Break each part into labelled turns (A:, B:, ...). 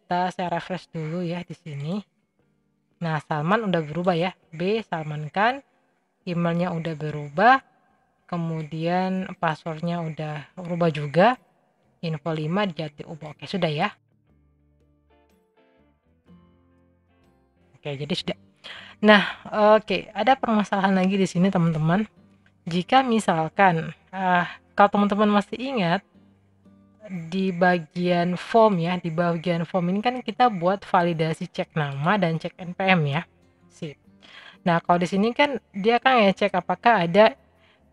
A: saya refresh dulu ya di sini. Nah, Salman udah berubah ya. B Salman Khan, emailnya udah berubah, kemudian passwordnya udah berubah juga. Info 5 Jati Ubo. Oke, sudah ya. Oke, jadi sudah. Nah, oke, ada permasalahan lagi di sini teman-teman. Jika misalkan kalau teman-teman masih ingat di bagian form ya, di bagian form ini kan kita buat validasi cek nama dan cek NPM ya. Sip. Nah, kalau di sini kan dia akan ngecek apakah ada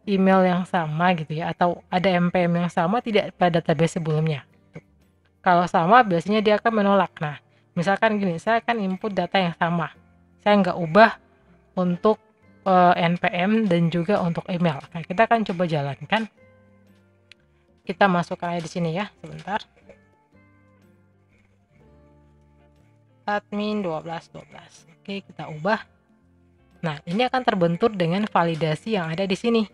A: email yang sama gitu ya, atau ada NPM yang sama tidak pada database sebelumnya. Kalau sama biasanya dia akan menolak. Nah, misalkan gini, saya akan input data yang sama. Saya nggak ubah untuk NPM dan juga untuk email. Nah, kita akan coba jalankan. Kita masukkan aja di sini ya, sebentar. Admin 1212. Oke, kita ubah. Nah, ini akan terbentur dengan validasi yang ada di sini.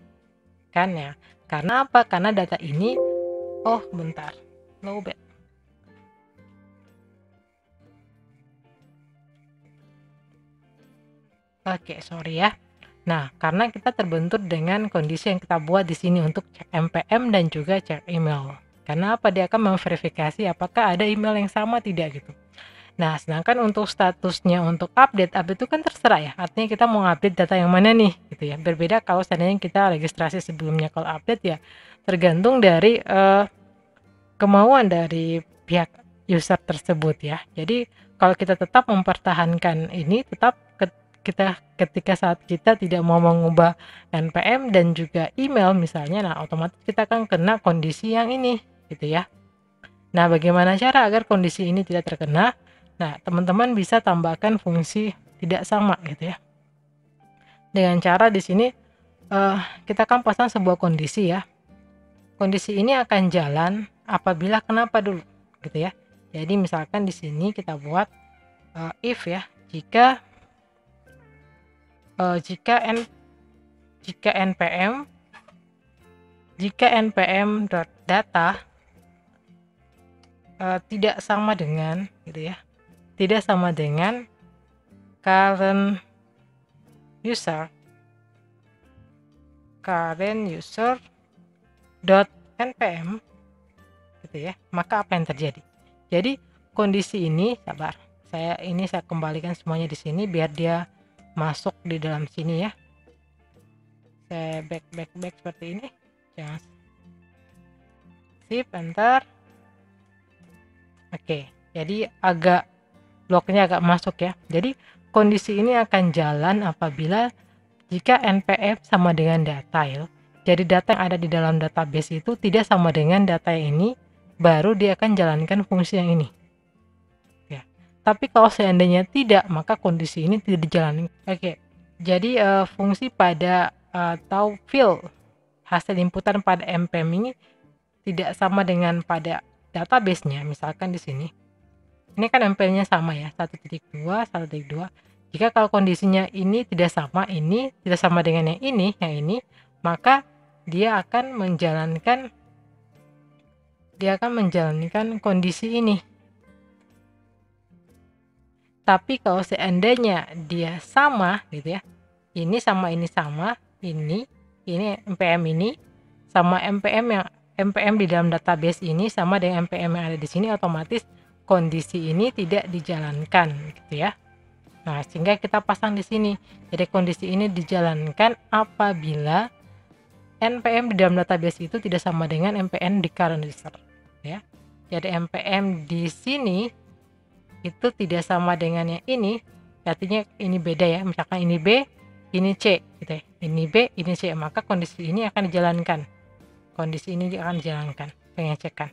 A: Kan ya? Karena apa? Karena data ini bentar. Lowbat. Oke, sorry ya. Nah, karena kita terbentur dengan kondisi yang kita buat di sini untuk cek NPM dan juga cek email. Karena apa? Dia akan memverifikasi apakah ada email yang sama tidak gitu. Nah, sedangkan untuk statusnya untuk update itu kan terserah ya. Artinya kita mau update data yang mana nih gitu ya. Berbeda kalau seandainya kita registrasi sebelumnya. Kalau update ya tergantung dari kemauan dari pihak user tersebut ya. Jadi kalau kita tetap mempertahankan ini, tetap kita ketika saat kita tidak mau mengubah NPM dan juga email misalnya, nah otomatis kita akan kena kondisi yang ini gitu ya. Nah, bagaimana cara agar kondisi ini tidak terkena? Nah, teman-teman bisa tambahkan fungsi tidak sama gitu ya. Dengan cara di sini kita akan pasang sebuah kondisi ya. Kondisi ini akan jalan apabila kenapa dulu gitu ya. Jadi misalkan di sini kita buat if ya, jika npm.data tidak sama dengan gitu ya, tidak sama dengan current user .npm gitu ya, maka apa yang terjadi? Jadi kondisi ini, sabar, saya kembalikan semuanya di sini biar dia masuk di dalam sini ya. Saya back seperti ini, jangan, sip, enter. Oke, jadi bloknya agak masuk ya. Jadi kondisi ini akan jalan apabila jika NPM sama dengan data ya. Jadi data yang ada di dalam database itu tidak sama dengan data yang ini, baru dia akan jalankan fungsi yang ini. Ya. Tapi kalau seandainya tidak, maka kondisi ini tidak dijalankan. Oke. Jadi fungsi pada atau field hasil inputan pada NPM ini tidak sama dengan pada database-nya. Misalkan di sini. Ini kan NPM-nya sama ya, 1.2, 1.2. Jika kalau kondisinya ini tidak sama dengan yang ini, maka dia akan menjalankan kondisi ini. Tapi kalau seandainya dia sama gitu ya, ini sama ini NPM ini sama NPM di dalam database ini sama dengan NPM yang ada di sini, otomatis kondisi ini tidak dijalankan gitu ya. Nah, sehingga kita pasang di sini. Jadi kondisi ini dijalankan apabila NPM di dalam database itu tidak sama dengan NPM di current user ya. Jadi NPM di sini itu tidak sama dengan yang ini, artinya ini beda ya. Misalkan ini B, ini C gitu ya. Ini B, ini C, maka kondisi ini akan dijalankan. Pengecekan.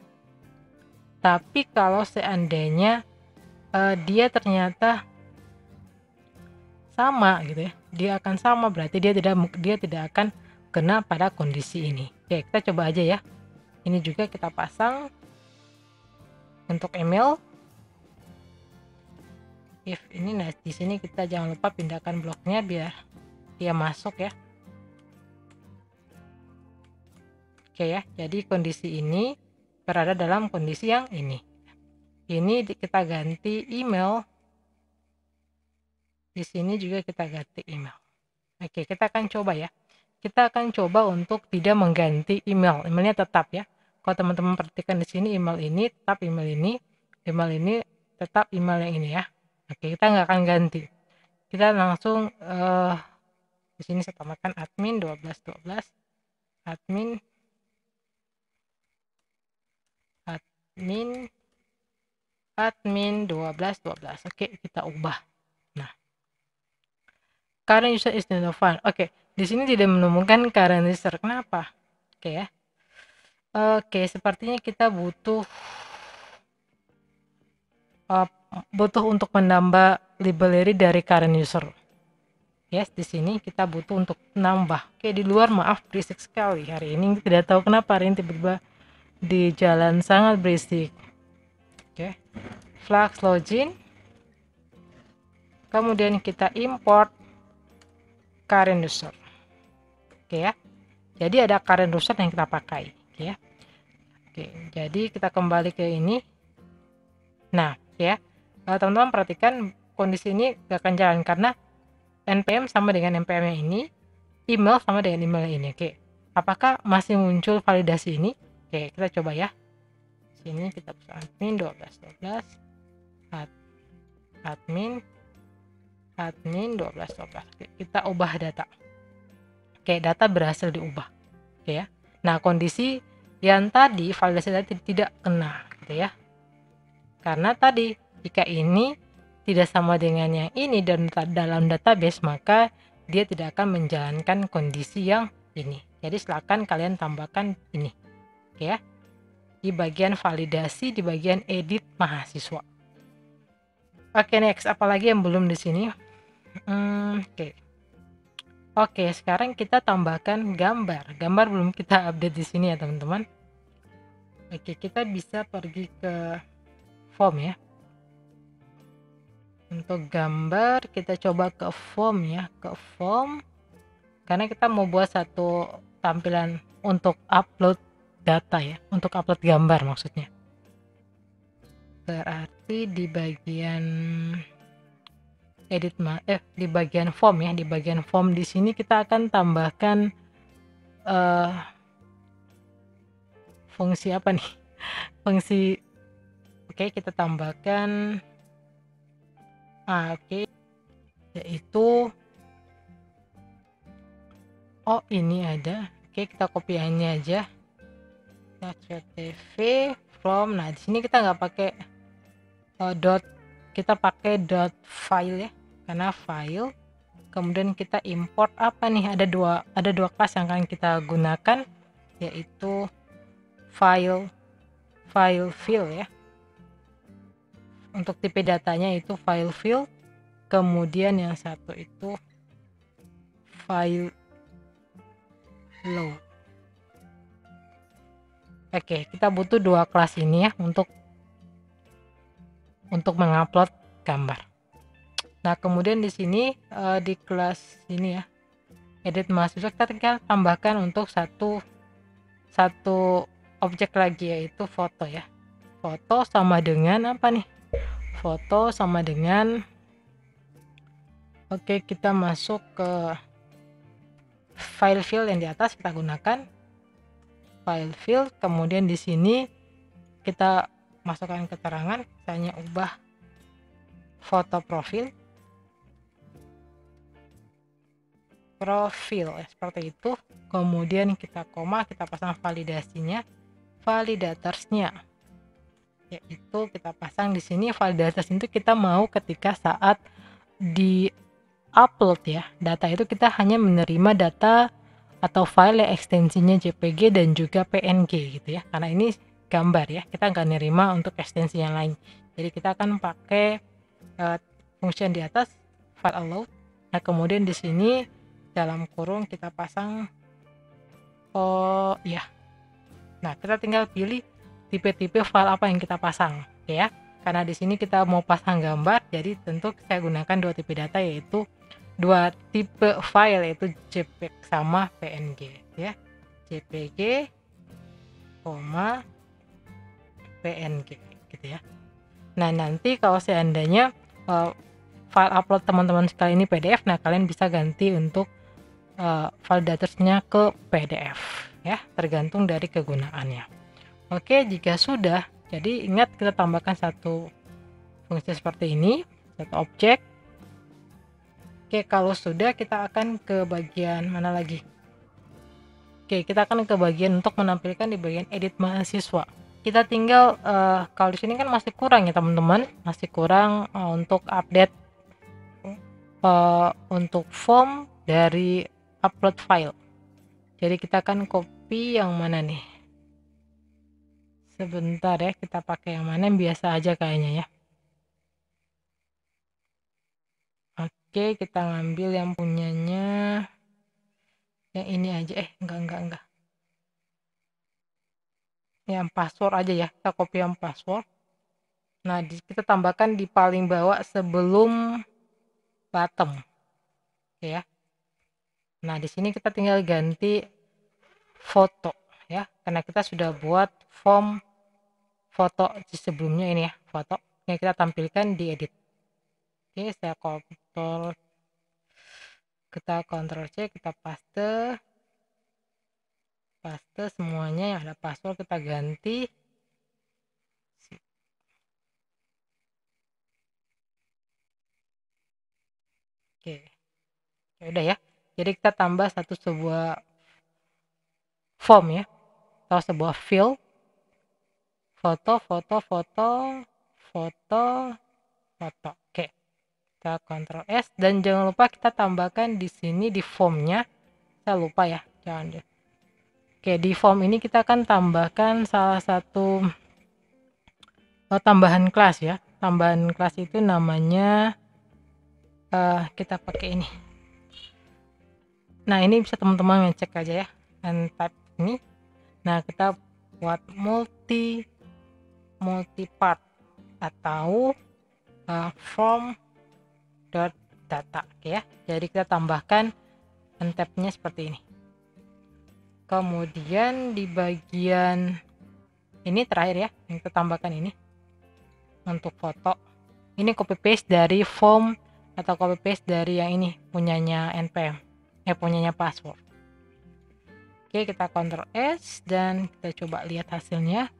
A: Tapi kalau seandainya dia ternyata sama gitu ya, dia akan sama, berarti dia tidak akan kena pada kondisi ini. Oke, kita coba aja ya. Ini juga kita pasang untuk email. If ini, nah di sini kita jangan lupa pindahkan bloknya biar dia masuk ya. Oke ya, jadi kondisi ini berada dalam kondisi yang ini. Ini kita ganti email. Di sini juga kita ganti email. Oke, kita akan coba ya. Kita akan coba untuk tidak mengganti email. Emailnya tetap ya. Kalau teman-teman perhatikan di sini email ini tetap email ini tetap email yang ini ya. Oke, kita nggak akan ganti. Kita langsung di sini saya tambahkan admin 1212 admin admin admin 1212. Oke, kita ubah. Nah, current user is not found. Oke, di sini tidak menemukan current user. Kenapa? Oke ya. Oke, sepertinya kita butuh untuk menambah library dari current user. Yes, di sini kita butuh untuk nambah. Oke, di luar maaf berisik sekali hari ini. Tidak tahu kenapa hari ini tiba-tiba di jalan sangat berisik. Oke, Flux login. Kemudian kita import current user. Oke ya. Jadi ada current user yang kita pakai. Oke ya. Oke, jadi kita kembali ke ini. Nah, ya. Teman-teman perhatikan kondisi ini gak akan jalan karena npm sama dengan npm yang ini, email sama dengan email yang ini. Oke, apakah masih muncul validasi ini? Oke, kita coba ya. Sini kita bisa admin 1212 admin 1212. Oke, kita ubah data. Oke, data berhasil diubah. Oke ya. Nah, kondisi yang tadi validasi tadi tidak kena gitu ya. Karena tadi jika ini tidak sama dengan yang ini dan dalam database, maka dia tidak akan menjalankan kondisi yang ini. Jadi silakan kalian tambahkan ini. Oke ya. Di bagian validasi, di bagian edit mahasiswa. Oke, next apalagi yang belum di sini? Oke, sekarang kita tambahkan gambar. Gambar belum kita update di sini ya, teman-teman. Oke, kita bisa pergi ke form ya. Untuk gambar kita coba ke form ya, ke form. Karena kita mau buat satu tampilan untuk upload data ya, untuk upload gambar maksudnya. Berarti di bagian edit di bagian form ya, di bagian form di sini kita akan tambahkan fungsi apa nih? Fungsi kita tambahkan yaitu ini ada. Kita copy ini aja. .tv from. Nah, di sini kita nggak pakai kita pakai .file ya, karena file. Kemudian kita import apa nih? Ada dua kelas yang akan kita gunakan, yaitu file fill ya. Untuk tipe datanya itu file fill. Kemudian yang satu itu file load. Oke, kita butuh dua kelas ini ya untuk mengupload gambar. Nah, kemudian di sini di kelas ini ya, edit mahasiswa, kita tinggal tambahkan untuk satu objek lagi, yaitu foto ya. Foto sama dengan apa nih? Foto sama dengan kita masuk ke file fill yang di atas, kita gunakan file fill. Kemudian di sini kita masukkan keterangan, misalnya ubah foto profil ya, seperti itu. Kemudian kita koma, kita pasang validasinya, validatorsnya, yaitu kita pasang di sini. Validators itu kita mau ketika saat di upload ya, data itu kita hanya menerima data atau file yang ekstensinya JPG dan juga PNG gitu ya, karena ini gambar ya, kita nggak nerima untuk ekstensi yang lain. Jadi kita akan pakai fungsi di atas, file allow. Nah, kemudian di sini dalam kurung kita pasang nah, kita tinggal pilih tipe-tipe file apa yang kita pasang ya. Karena di sini kita mau pasang gambar, jadi tentu saya gunakan dua tipe data, yaitu dua tipe file, yaitu JPEG sama PNG ya. JPG, PNG gitu ya. Nah, nanti kalau seandainya file upload teman-teman sekali ini PDF, nah kalian bisa ganti untuk file datersnya ke PDF ya, tergantung dari kegunaannya. Oke, jika sudah, jadi ingat kita tambahkan satu fungsi seperti ini, satu objek. Oke, kalau sudah kita akan ke bagian mana lagi? Oke, kita akan ke bagian untuk menampilkan di bagian edit mahasiswa. Kita tinggal kalau di sini kan masih kurang ya teman-teman, masih kurang untuk update untuk form dari upload file. Jadi kita akan copy yang mana nih? Sebentar ya, kita pakai yang mana yang biasa aja kayaknya ya. Oke, kita ngambil yang punyanya yang ini aja. Enggak. Yang password aja ya, kita copy yang password. Nah, kita tambahkan di paling bawah sebelum bottom. Oke ya. Nah, di sini kita tinggal ganti foto ya, karena kita sudah buat form foto di sebelumnya ini ya, foto yang kita tampilkan di edit. Oke, saya kita Ctrl C, kita paste semuanya yang ada password kita ganti. Oke, ya udah ya, jadi kita tambah sebuah form ya, atau sebuah field foto. Oke, kita Ctrl S, dan jangan lupa kita tambahkan di sini di formnya, saya lupa ya, jangan deh. Oke, di form ini kita akan tambahkan salah satu tambahan kelas ya. Tambahan kelas itu namanya kita pakai ini. Nah, ini bisa teman-teman ngecek aja ya, and type ini. Nah, kita buat multi part atau form data, oke ya. Jadi kita tambahkan tab-nya seperti ini. Kemudian di bagian ini terakhir ya, yang kita tambahkan ini untuk foto. Ini copy paste dari form atau copy paste dari yang ini punyanya npm, punyanya password. Oke, kita Ctrl S dan kita coba lihat hasilnya.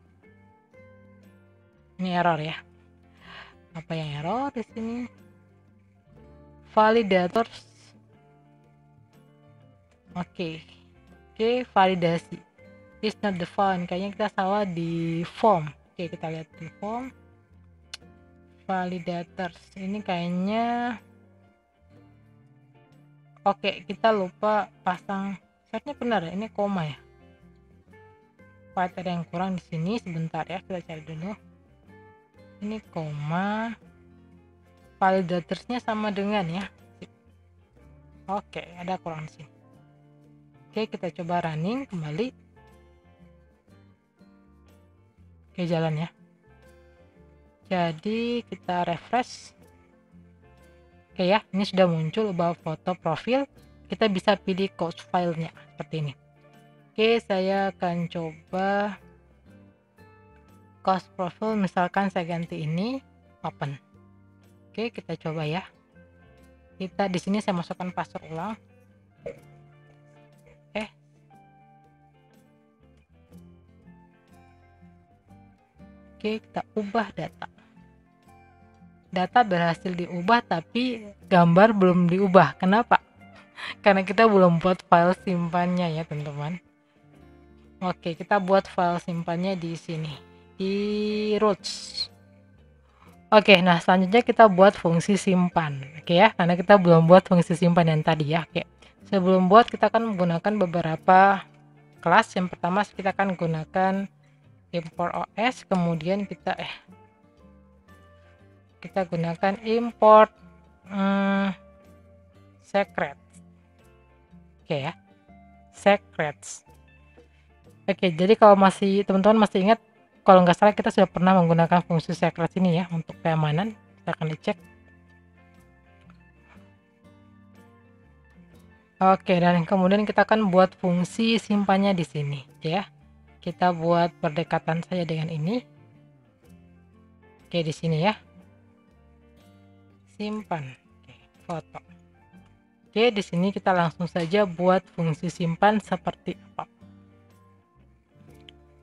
A: Ini error ya. Apa yang error di sini? Validators. Oke, validasi. It's not the font. Kayaknya kita salah di form. Oke, kita lihat di form. Validators. Ini kayaknya. Oke, kita lupa pasang. Seharusnya benar ya. Ini koma ya. Ada yang kurang di sini. Sebentar ya, kita cari dulu. Ini koma. Validatorsnya sama dengan ya. Oke, ada kurang di sini. Oke, kita coba running kembali. Oke, jalan ya. Jadi kita refresh. Oke ya, ini sudah muncul about foto profil. Kita bisa pilih coach filenya seperti ini. Oke, saya akan coba coach profile, misalkan saya ganti ini open. Oke, kita coba ya. Kita di sini saya masukkan password ulang. Oke, kita ubah data berhasil diubah, tapi gambar belum diubah. Kenapa? Karena kita belum buat file simpannya ya teman-teman. Oke, kita buat file simpannya di sini, di roots. Oke, nah selanjutnya kita buat fungsi simpan. Oke ya, karena kita belum buat fungsi simpan yang tadi ya. Oke, sebelum buat kita akan menggunakan beberapa kelas. Yang pertama kita akan gunakan import OS, kemudian kita gunakan import secret. Oke ya, secrets. Oke, jadi kalau teman-teman masih ingat, kalau nggak salah kita sudah pernah menggunakan fungsi secret ini ya untuk keamanan. Kita akan dicek. Oke, dan kemudian kita akan buat fungsi simpannya di sini ya. Kita buat berdekatan saja dengan ini. Oke, di sini ya, simpan. Oke, foto. Oke, di sini kita langsung saja buat fungsi simpan seperti apa.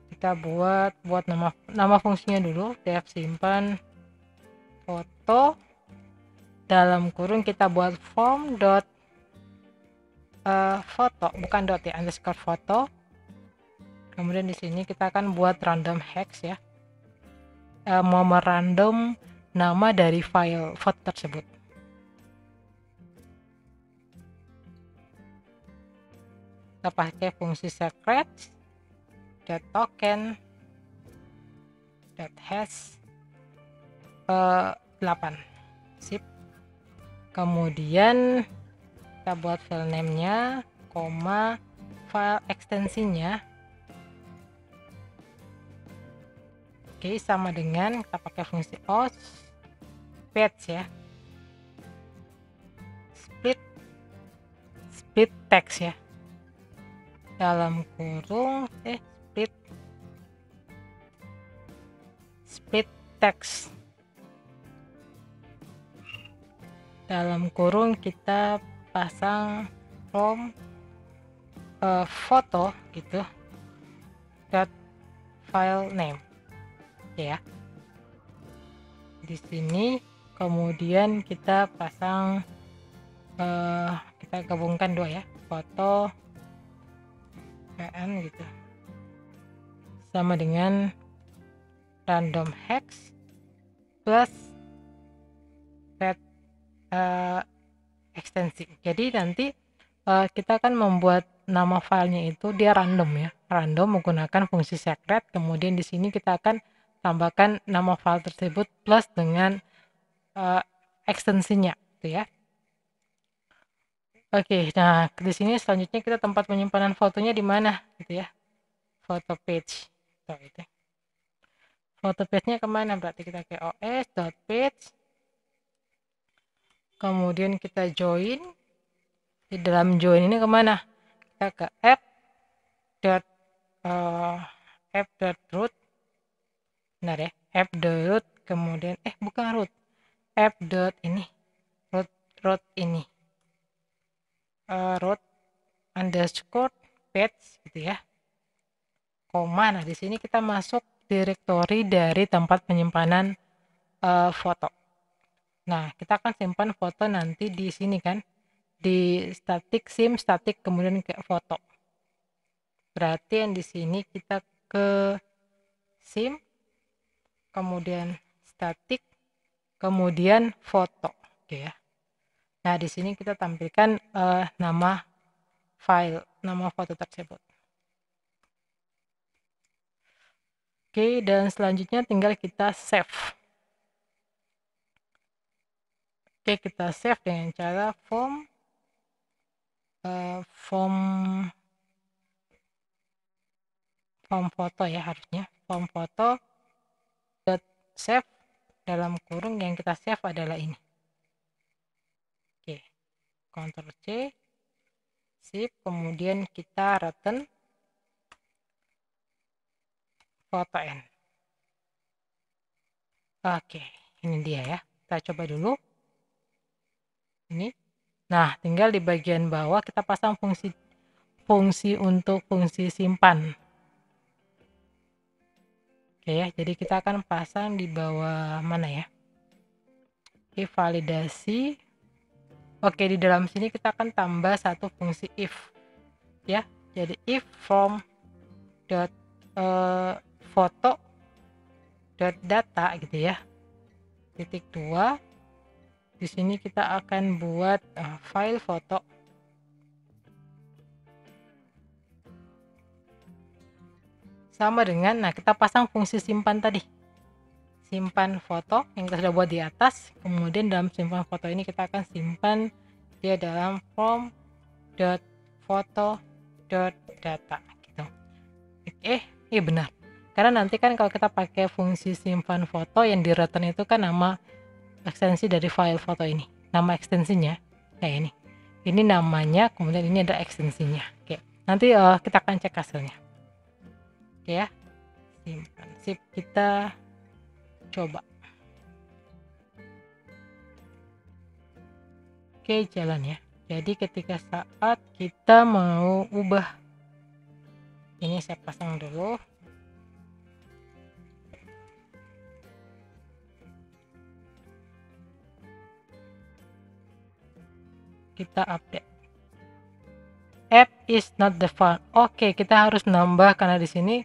A: Kita buat nama fungsinya dulu, def simpan foto, dalam kurung kita buat form dot foto, bukan dot ya, underscore foto. Kemudian di sini kita akan buat random hex ya, mau merandom nama dari file foto tersebut. Kita pakai fungsi secret dot token dot hash 8. Sip. Kemudian kita buat file name-nya, koma, file ekstensinya. Oke, sama dengan kita pakai fungsi os page ya, split text ya, dalam kurung split text, dalam kurung kita pasang from foto gitu dot file name ya. Di sini kemudian kita pasang kita gabungkan dua ya, foto pn gitu, sama dengan random hex plus pet ekstensi. Jadi nanti kita akan membuat nama filenya itu dia random ya, random menggunakan fungsi secret. Kemudian di sini kita akan tambahkan nama file tersebut plus dengan ekstensinya gitu ya. Oke, nah di sini selanjutnya kita tempat penyimpanan fotonya di mana gitu ya, foto page. Tuh, itu foto page-nya kemana, berarti kita ke os.page, kemudian kita join. Di dalam join ini kemana, kita ke app.root, benar ya, app.root, kemudian bukan root, app. Ini root ini root underscore page gitu ya, koma. Nah di sini kita masuk direktori dari tempat penyimpanan foto. Nah kita akan simpan foto nanti di sini kan, di static sim static kemudian ke foto. Berarti yang di sini kita ke sim, kemudian static, kemudian foto. Oke ya. Nah di sini kita tampilkan nama file, nama foto tersebut. Oke, dan selanjutnya tinggal kita save. Oke, kita save dengan cara form foto ya, harusnya form foto dot save, dalam kurung yang kita save adalah ini. Oke, Ctrl C, sip, kemudian kita return foto n. Oke, ini dia ya, kita coba dulu ini. Nah tinggal di bagian bawah kita pasang fungsi untuk fungsi simpan. Oke ya, jadi kita akan pasang di bawah mana ya, oke, validasi. Oke, di dalam sini kita akan tambah satu fungsi if ya, jadi if from dot foto dot data gitu ya, titik 2. Di sini kita akan buat file foto sama dengan, nah kita pasang fungsi simpan tadi, simpan foto yang kita sudah buat di atas. Kemudian dalam simpan foto ini kita akan simpan dia dalam form dot foto dot data gitu. Iya benar, karena nanti kan kalau kita pakai fungsi simpan foto yang di return itu kan nama ekstensi dari file foto ini, nama ekstensinya kayak ini namanya, kemudian ini ada ekstensinya. Oke, nanti kita akan cek hasilnya. Oke ya, simpan, sip, kita coba. Oke, jalan ya. Jadi ketika saat kita mau ubah, ini saya pasang dulu. Kita update. App is not default. Oke, kita harus nambah karena di sini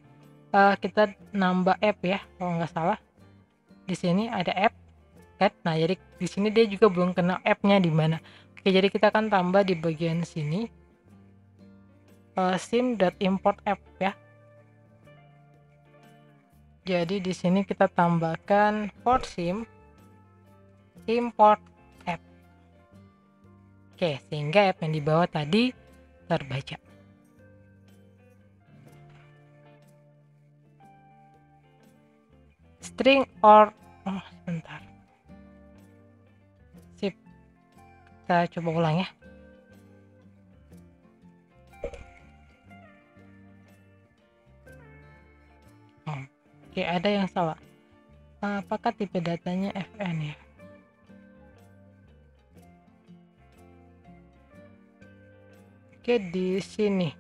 A: kita nambah app ya, kalau nggak salah. Di sini ada app, kan? Nah, jadi di sini dia juga belum kena app-nya di mana. Oke, jadi kita akan tambah di bagian sini sim.import app ya. Jadi di sini kita tambahkan for sim import app. Oke, sehingga app yang di bawah tadi terbaca. String or sebentar. Sip. Kita coba ulang ya. Oke, ada yang salah. Apakah tipe datanya FN ya? Oke, di sini.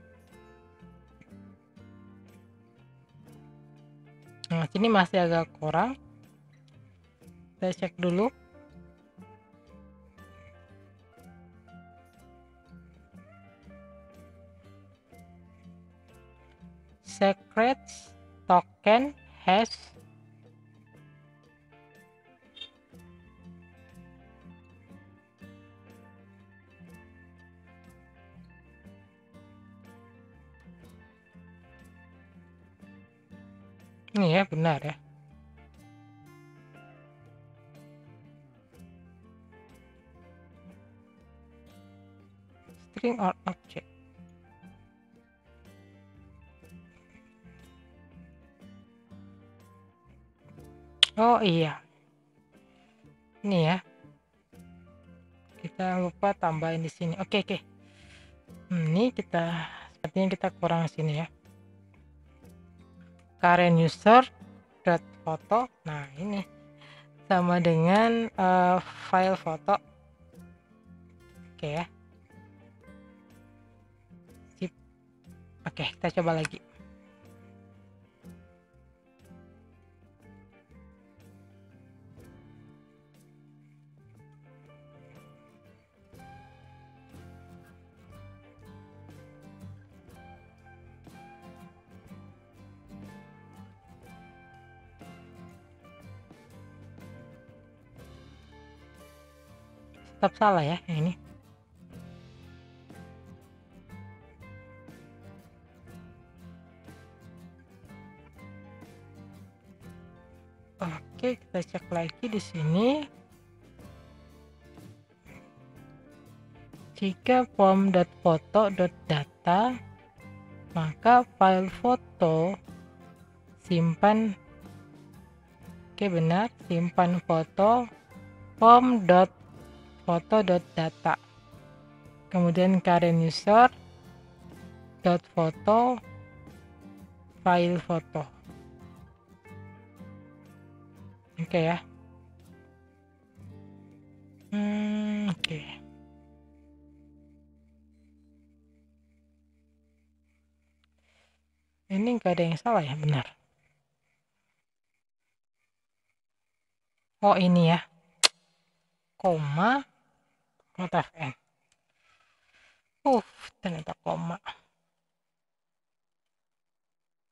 A: Nah, sini masih agak kurang. Saya cek dulu. Secrets token hash ini ya, benar ya. String or object. Oh iya, ini ya. Kita lupa tambahin di sini. Oke. Ini sepertinya kita kurang sini ya. Current user dot foto. Nah, ini sama dengan file foto. Oke ya. Sip. Oke, kita coba lagi. Tetap salah ya yang ini. Oke, kita cek lagi di sini. Jika form.foto.data, maka file foto simpan. Oke, benar, simpan foto form.foto.data. Kemudian current user .foto file foto. Oke ya. Oke. Ini nggak ada yang salah ya, benar. Oh, ini ya. Koma not fn. Ternyata koma.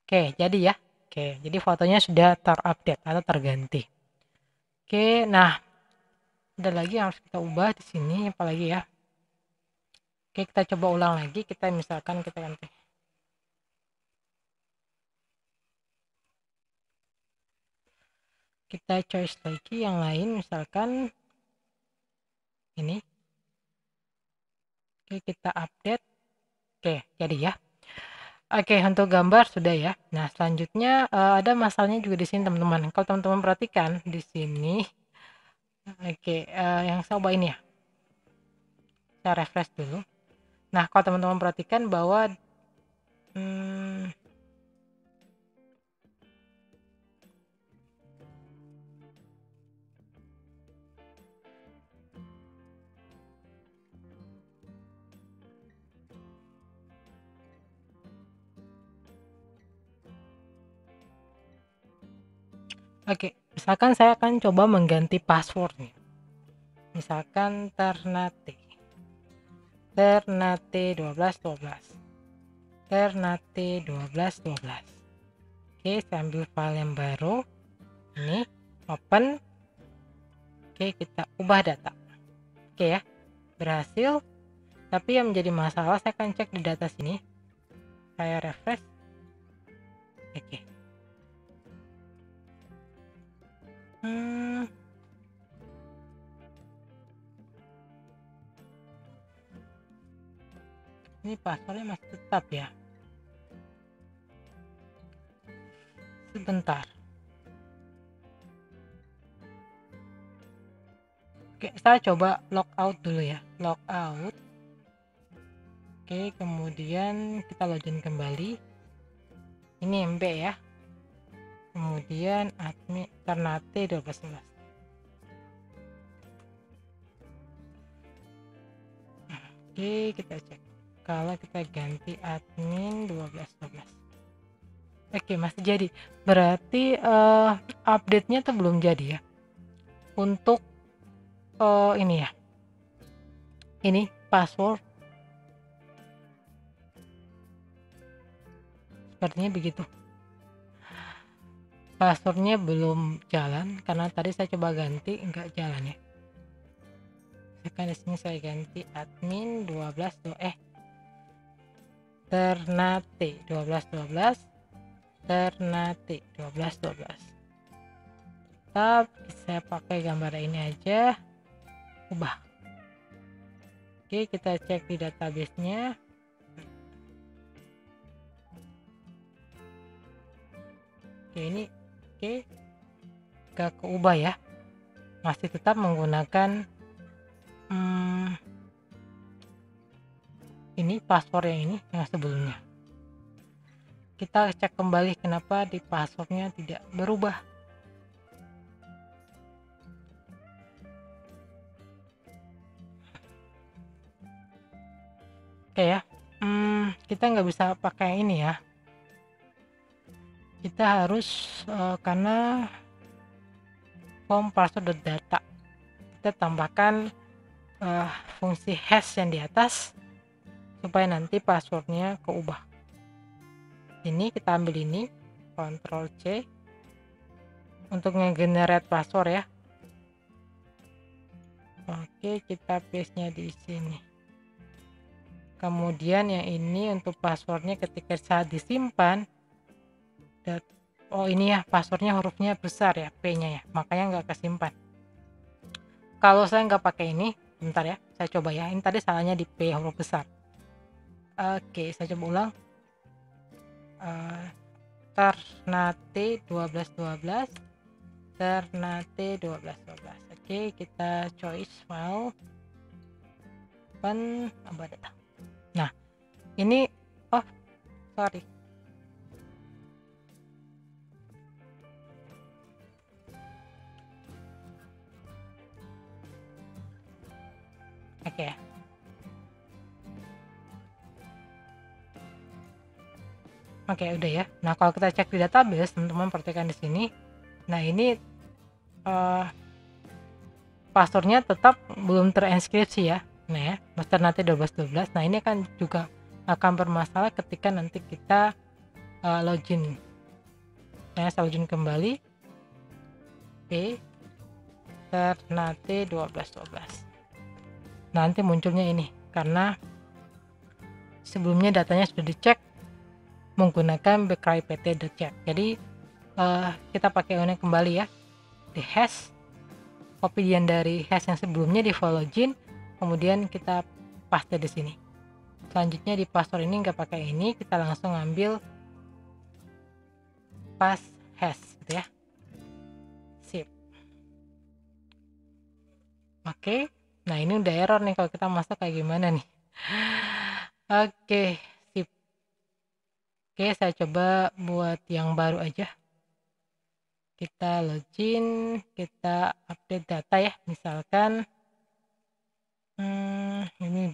A: Oke, jadi ya. Oke, jadi fotonya sudah terupdate atau terganti. Oke, nah ada lagi yang harus kita ubah di sini, apalagi ya. Oke, kita coba ulang lagi. Kita misalkan kita ganti. Kita choice lagi yang lain, misalkan ini. Oke, kita update. Oke, jadi ya. Oke, untuk gambar sudah ya. Nah, selanjutnya ada masalahnya juga di sini, teman-teman. Kalau teman-teman perhatikan di sini, oke, yang saya ubah ini ya. Saya refresh dulu. Nah, kalau teman-teman perhatikan bahwa Oke, misalkan saya akan coba mengganti password nih. Misalkan Ternate 1212. Ternate 1212. Oke, saya ambil file yang baru. Ini open. Oke, kita ubah data. Oke ya, berhasil. Tapi yang menjadi masalah, saya akan cek di data sini. Saya refresh. Oke. Ini passwordnya masih tetap ya. Sebentar. Oke, saya coba logout dulu ya. Logout. Oke, kemudian kita login kembali. Ini MB ya. Kemudian admin Ternate 1212. Oke, kita cek. Kalau kita ganti admin 1212. Oke, masih jadi. Berarti update-nya tuh belum jadi ya. Untuk ini ya. Ini password. Sepertinya begitu. Passwordnya belum jalan karena tadi saya coba ganti enggak jalan ya. Sekarang di sini saya ganti admin 12 Ternate 1212 Ternate 1212. Tapi saya pakai gambar ini aja, ubah. Oke, kita cek di database-nya. Oke, ini gak keubah ya, masih tetap menggunakan ini password yang sebelumnya. Kita cek kembali kenapa di passwordnya tidak berubah. Oke ya, kita nggak bisa pakai ini ya. Kita harus karena form password data, kita tambahkan fungsi hash yang di atas supaya nanti passwordnya keubah. Ini kita ambil ini, Ctrl C untuk nge-generate password ya. Oke, kita paste-nya di sini. Kemudian yang ini untuk passwordnya ketika saat disimpan, oh ini ya passwordnya hurufnya besar ya, P-nya ya, makanya nggak kesimpan. Kalau saya nggak pakai ini, bentar ya, saya coba ya. Ini tadi salahnya di P huruf besar. Oke, saya coba ulang. Ternate 1212 Ternate 1212. Oke, kita choice file, open, ubah data. Nah, ini sorry. Oke. Oke, udah ya. Nah, kalau kita cek di database, teman-teman perhatikan di sini. Nah, ini passwordnya tetap belum terinskripsi ya. Nah ya, Ternate 1212. Nah, ini kan juga akan bermasalah ketika nanti kita login. Nah, saya login kembali. Ternate 1212. Nanti munculnya ini karena sebelumnya datanya sudah dicek menggunakan backcrypt.chat. Jadi kita pakai ini kembali ya, di hash, kopian dari hash yang sebelumnya di login, kemudian kita paste di sini. Selanjutnya di password ini nggak pakai ini, kita langsung ambil pass hash gitu ya. Sip. Oke. Nah, ini udah error nih kalau kita masuk kayak gimana nih. Oke, sip. Oke, saya coba buat yang baru aja. Kita login, kita update data ya. Misalkan ini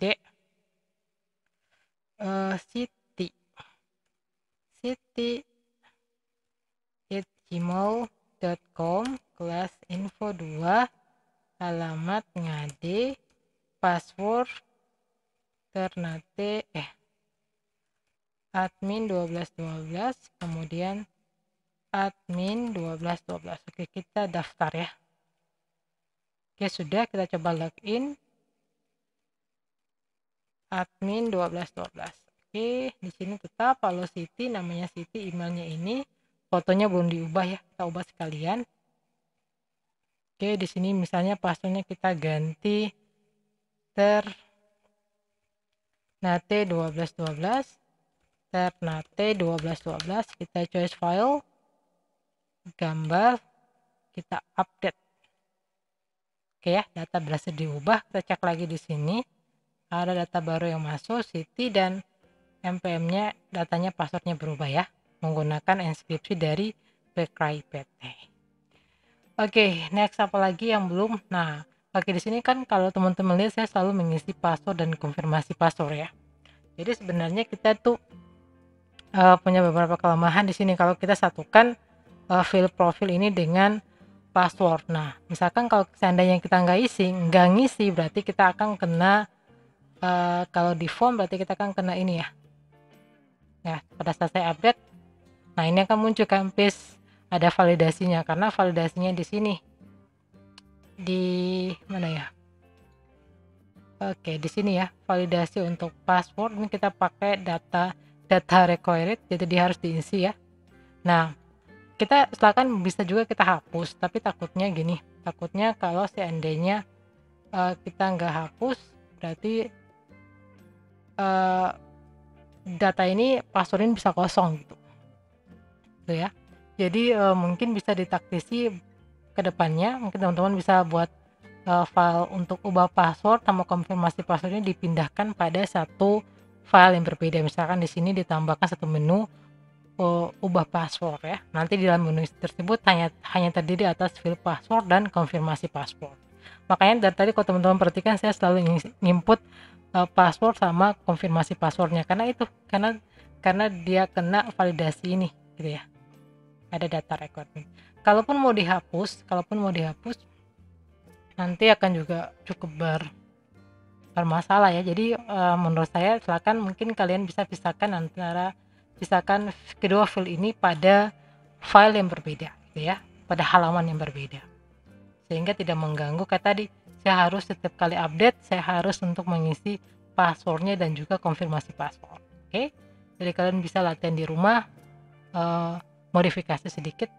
A: Siti @gmail.com. password Ternate admin 1212, kemudian admin 1212. Oke, kita daftar ya. Oke, sudah, kita coba login admin 1212. Oke, di sini tetap follow Siti, namanya Siti, emailnya ini, fotonya belum diubah ya, kita ubah sekalian. Oke, di sini misalnya passwordnya kita ganti Ternate 1212, Ternate 1212, kita choice file, gambar, kita update. Oke ya, data berhasil diubah. Kita cek lagi di sini, ada data baru yang masuk, Siti, dan NPM-nya, datanya, passwordnya berubah ya, menggunakan inskripsi dari Backcry PT. Oke, next apa lagi yang belum? Nah, oke, di sini kan kalau teman-teman lihat saya selalu mengisi password dan konfirmasi password ya. Jadi sebenarnya kita tuh punya beberapa kelemahan di sini kalau kita satukan field profil ini dengan password. Nah, misalkan kalau seandainya kita nggak ngisi, berarti kita akan kena kalau di form berarti kita akan kena ini ya. Ya, pada saat saya update, nah ini akan muncul kan paste, ada validasinya, karena validasinya di sini. Di mana ya? Oke, di sini ya, validasi untuk password ini kita pakai data required, jadi dia harus diisi ya. Nah, kita silakan bisa juga kita hapus, tapi takutnya gini, takutnya kalau seandainya kita nggak hapus, berarti data ini password ini bisa kosong gitu ya. Jadi mungkin bisa ditaktisi ke depannya, mungkin teman-teman bisa buat file untuk ubah password sama konfirmasi passwordnya dipindahkan pada satu file yang berbeda. Misalkan di sini ditambahkan satu menu ubah password ya. Nanti di dalam menu tersebut hanya terdiri atas field password dan konfirmasi password. Makanya dari tadi kalau teman-teman perhatikan, saya selalu input password sama konfirmasi passwordnya, karena itu karena dia kena validasi ini gitu ya, ada data record. Kalaupun mau dihapus nanti akan juga cukup bermasalah ya. Jadi menurut saya silakan mungkin kalian bisa pisahkan kedua file ini pada file yang berbeda gitu ya, pada halaman yang berbeda, sehingga tidak mengganggu. Kayak tadi, saya harus setiap kali update, saya harus untuk mengisi passwordnya dan juga konfirmasi password. Oke, jadi kalian bisa latihan di rumah, modifikasi sedikit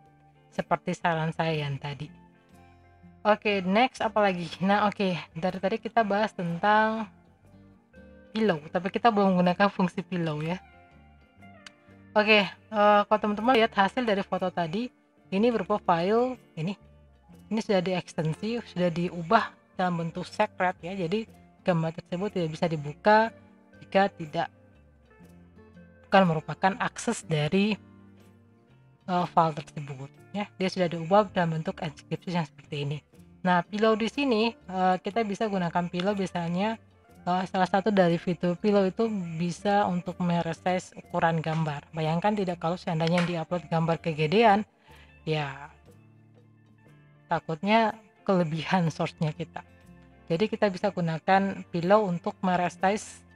A: seperti saran saya yang tadi. Oke, next apa lagi? Nah, oke, dari tadi kita bahas tentang pillow, tapi kita belum menggunakan fungsi pillow ya. Oke, kalau teman-teman lihat hasil dari foto tadi, ini berupa file ini sudah diekstensi, sudah diubah dalam bentuk secret ya. Jadi gambar tersebut tidak bisa dibuka jika tidak bukan merupakan akses dari file tersebut ya. Dia sudah diubah dalam bentuk inskripsi yang seperti ini. Nah, pillow di sini kita bisa gunakan pillow, biasanya salah satu dari fitur pillow itu bisa untuk meresize ukuran gambar. Bayangkan tidak kalau seandainya diupload gambar kegedean, ya takutnya kelebihan source-nya kita. Jadi kita bisa gunakan pillow untuk meresize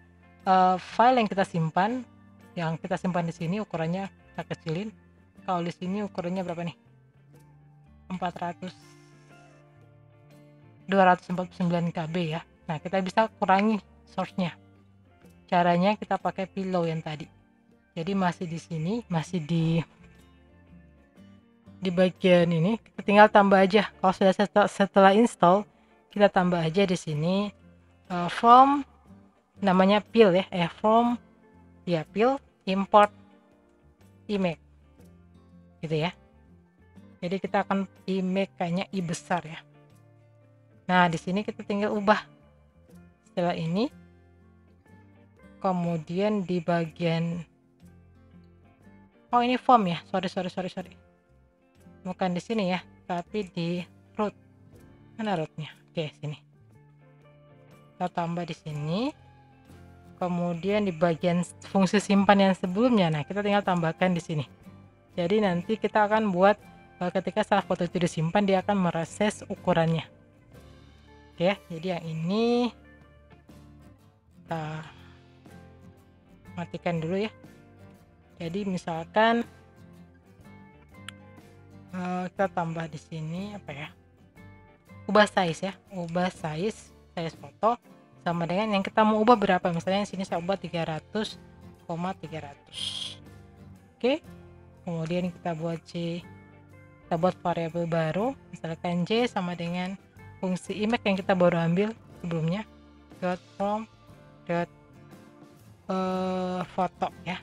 A: file yang kita simpan. Yang kita simpan di sini ukurannya kita kecilin. Kalau di sini ukurannya berapa nih? 249 KB ya. Nah, kita bisa kurangi source-nya. Caranya kita pakai pillow yang tadi. Jadi masih di sini, masih di bagian ini, kita tinggal tambah aja. Kalau sudah setelah install, kita tambah aja di sini from namanya pil ya, from ya pil import image gitu ya. Jadi kita akan image kayaknya i besar ya. Nah, di sini kita tinggal ubah setelah ini, kemudian di bagian ini form ya, sorry, bukan di sini ya, tapi di root. Mana rootnya? Oke, sini kita tambah di sini, kemudian di bagian fungsi simpan yang sebelumnya, nah kita tinggal tambahkan di sini. Jadi nanti kita akan buat ketika setelah foto itu disimpan, dia akan mereses ukurannya. Oke, jadi yang ini kita matikan dulu ya. Jadi misalkan kita tambah di sini apa ya, ubah size ya, ubah size foto sama dengan yang kita mau ubah berapa. Misalnya di sini saya ubah 300,300. Oke, kemudian kita buat variabel baru, misalkan J sama dengan fungsi image yang kita baru ambil sebelumnya, dot from dot foto ya.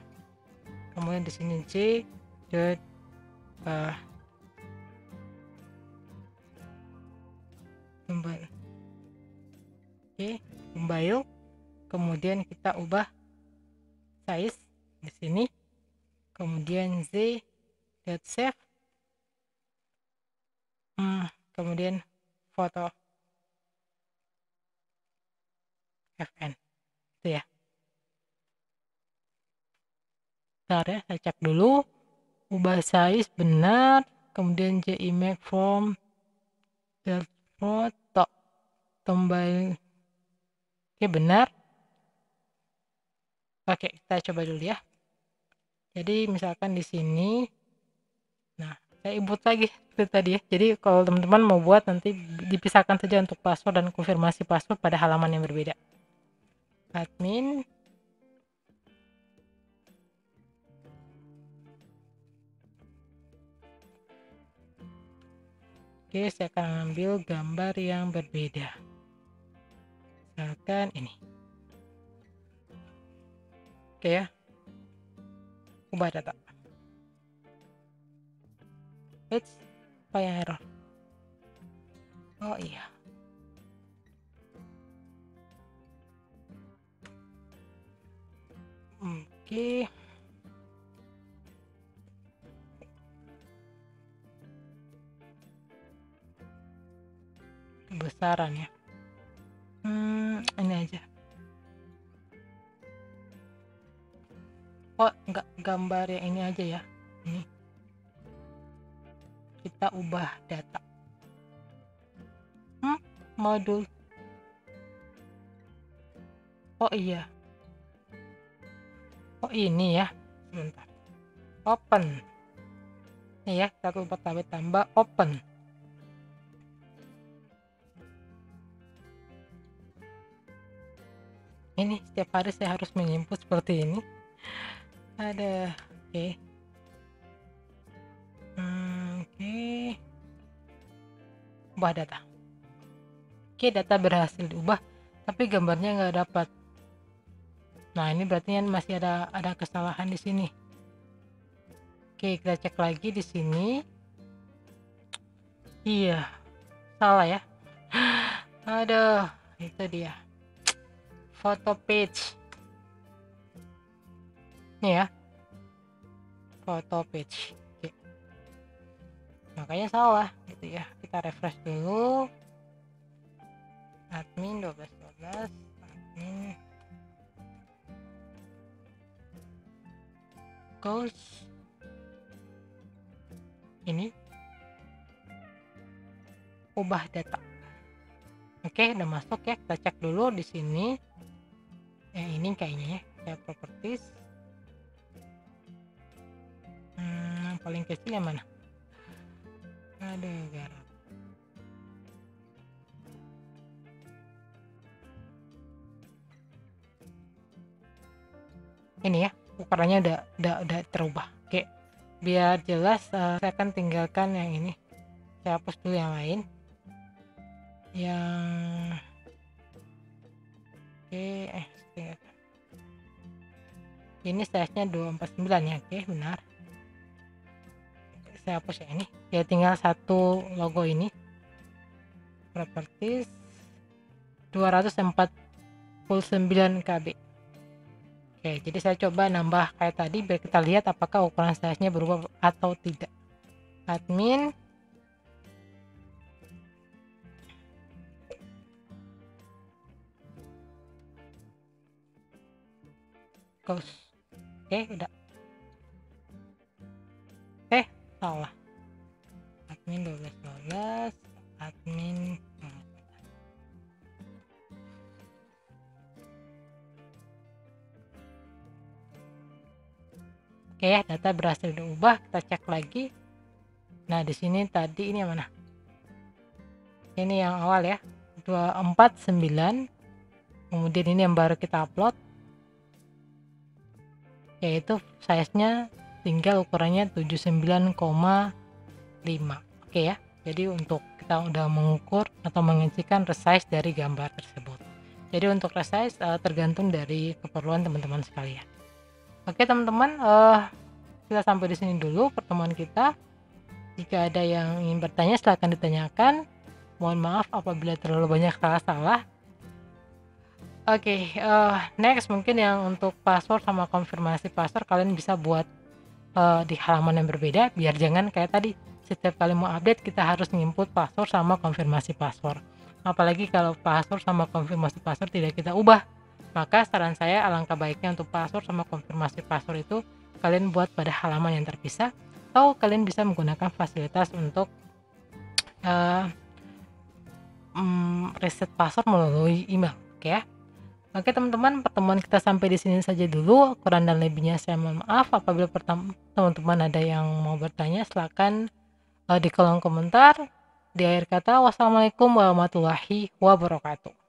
A: Kemudian di sini J dot kembali. Oke, kembali. Kemudian kita ubah size di sini. Kemudian Z dot save. Kemudian foto FN. Itu ya. Bentar ya, saya cek dulu. Ubah size benar. Kemudian image from dot foto. Kembali. Oke, benar. Oke, kita coba dulu ya. Jadi misalkan di sini, nah saya input lagi seperti tadi ya. Jadi kalau teman-teman mau buat, nanti dipisahkan saja untuk password dan konfirmasi password pada halaman yang berbeda. Admin. Oke, saya akan ambil gambar yang berbeda. Misalkan ini. Oke ya. Ubah data. Apa yang error? Oh iya. Oke. Kebesaran ya. Ini aja. Oh, enggak, gambar yang ini aja ya. Ini. Kita ubah data. Modul. Oh iya. Oh ini ya. Sebentar. Open. Ini ya, kita ubah tambah open. Ini setiap hari saya harus menginput seperti ini. Ada. Oke. Oke. Ubah data. Oke, data berhasil diubah, tapi gambarnya nggak dapat. Nah, ini berarti masih ada kesalahan di sini. Oke, kita cek lagi di sini. Iya, salah ya. Aduh, itu dia. Foto page. Ini ya. Foto page. Oke. Makanya salah gitu ya. Kita refresh dulu. Admin 1212, admin goals. Ini ubah data. Oke, udah masuk ya. Kita cek dulu di sini. Ini kayaknya ya. Saya properties. Paling kecil yang mana? Ada garap. Ini ya, ukurannya udah terubah. Oke, biar jelas, saya akan tinggalkan yang ini. Saya hapus dulu yang lain. Ini size-nya 249 ya. Oke, benar. Saya hapus ya ini. Ya tinggal satu logo ini. Properties 249 KB. Oke, jadi saya coba nambah kayak tadi biar kita lihat apakah ukuran size-nya berubah atau tidak. Admin close. Oke, udah. Salah. Admin 1212, admin Oke ya, data berhasil diubah, kita cek lagi. Nah, di sini tadi ini yang mana? Ini yang awal ya, 249. Kemudian ini yang baru kita upload, yaitu size-nya tinggal ukurannya 79,5. Oke ya. Jadi untuk kita udah mengukur atau mengisikan resize dari gambar tersebut. Jadi untuk resize tergantung dari keperluan teman-teman sekalian. Oke teman-teman, kita sampai di sini dulu pertemuan kita. Jika ada yang ingin bertanya silahkan ditanyakan. Mohon maaf apabila terlalu banyak salah-salah. Oke, next mungkin yang untuk password sama konfirmasi password kalian bisa buat di halaman yang berbeda, biar jangan kayak tadi setiap kali mau update kita harus nginput password sama konfirmasi password. Apalagi kalau password sama konfirmasi password tidak kita ubah, maka saran saya alangkah baiknya untuk password sama konfirmasi password itu kalian buat pada halaman yang terpisah, atau kalian bisa menggunakan fasilitas untuk reset password melalui email. Oke ya. Oke teman-teman, pertemuan kita sampai di sini saja dulu. Kurang dan lebihnya saya mohon maaf. Apabila teman-teman ada yang mau bertanya, silakan di kolom komentar. Di akhir kata, wassalamualaikum warahmatullahi wabarakatuh.